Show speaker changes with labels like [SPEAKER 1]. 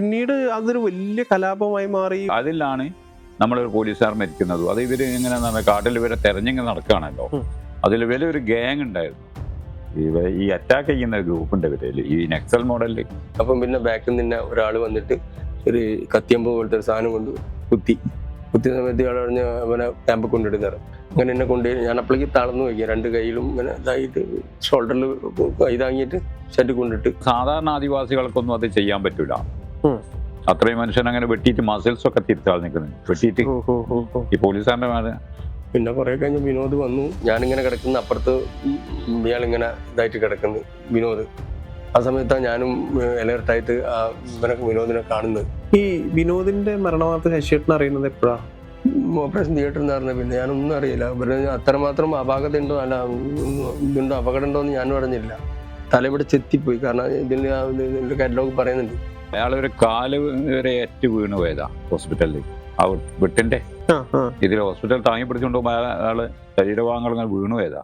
[SPEAKER 1] പിന്നീട് അതൊരു വലിയ കലാപമായി മാറി.
[SPEAKER 2] അതിലാണ് നമ്മളൊരു പോലീസുകാർ മരിക്കുന്നതും. അത് ഇവര് ഇങ്ങനെ കാട്ടിൽ ഇവരെ തെരഞ്ഞിങ്ങനെ നടക്കുകയാണല്ലോ. അതിൽ വലിയൊരു ഗ്യാങ് ഉണ്ടായിരുന്നു. ഈ അറ്റാക്ക് ചെയ്യുന്ന ഗ്രൂപ്പിന്റെ പേരിൽ ഈ നക്സൽ മോഡലിൽ.
[SPEAKER 3] അപ്പം പിന്നെ ബാക്കിൽ നിന്ന് ഒരാൾ വന്നിട്ട് ഒരു കത്തിയമ്പ് പോലത്തെ ഒരു സാധനം കൊണ്ട് കുത്തിയ സമയത്ത് ഇയാൾ പറഞ്ഞ് അവനെ ക്യാമ്പിൽ കൊണ്ടിടുന്നത്. അങ്ങനെ എന്നെ കൊണ്ടുപോയി ഞാൻ അപ്പോഴേക്ക് തളർന്നു വയ്ക്കുക, രണ്ട് കൈയിലും ഇങ്ങനെ ഇതായിട്ട് ഷോൾഡറിൽ ഇതാങ്ങിയിട്ട് ഷെഡ് കൊണ്ടിട്ട്.
[SPEAKER 2] സാധാരണ ആദിവാസികൾക്കൊന്നും അത് ചെയ്യാൻ പറ്റൂല. അത്രയും മനുഷ്യൻ അങ്ങനെ വെട്ടിയിട്ട് മസിൽസ് ഒക്കെ തിരിച്ചാൽ നിൽക്കുന്നത് വെട്ടിയിട്ട് ഈ പോലീസുകാരൻ്റെ.
[SPEAKER 3] പിന്നെ കുറെ കഴിഞ്ഞ് വിനോദ് വന്നു. ഞാനിങ്ങനെ കിടക്കുന്ന അപ്പുറത്ത് ഇയാളിങ്ങനെ ഇതായിട്ട് കിടക്കുന്നു വിനോദ്. ആ സമയത്താണ് ഞാനും അലേർട്ടായിട്ട് വിനോദിനെ കാണുന്നത്.
[SPEAKER 1] ഈ വിനോദിന്റെ മരണവാർത്ത ശശിയേട്ടൻ അറിയുന്നത് എപ്പോഴാ?
[SPEAKER 3] ഓപ്പറേഷൻ തിയേറ്ററിൽ നിന്ന് അറിഞ്ഞത്. പിന്നെ ഞാനൊന്നും അറിയില്ല. ഇവര് അത്രമാത്രം അപാകത ഉണ്ടോ അല്ല ഇതുണ്ടോ അപകടം ഉണ്ടോ എന്ന് ഞാനും അറിഞ്ഞില്ല. തലവിടെ ചെത്തിപ്പോയി. കാരണം ഇതിന്റെ കാറ്റലോഗ് പറയുന്നുണ്ട്
[SPEAKER 2] അയാളൊരു കാല് വരെ ഏറ്റ് വീണ് പോയതാ ഹോസ്പിറ്റലിൽ. ആ വെട്ടിന്റെ ഇതിൽ ഹോസ്പിറ്റൽ താങ്ങി പിടിച്ചുകൊണ്ട് പോകുമ്പോൾ അയാള് ശരീരഭാഗങ്ങൾ ഇങ്ങനെ വീണു പോയതാ.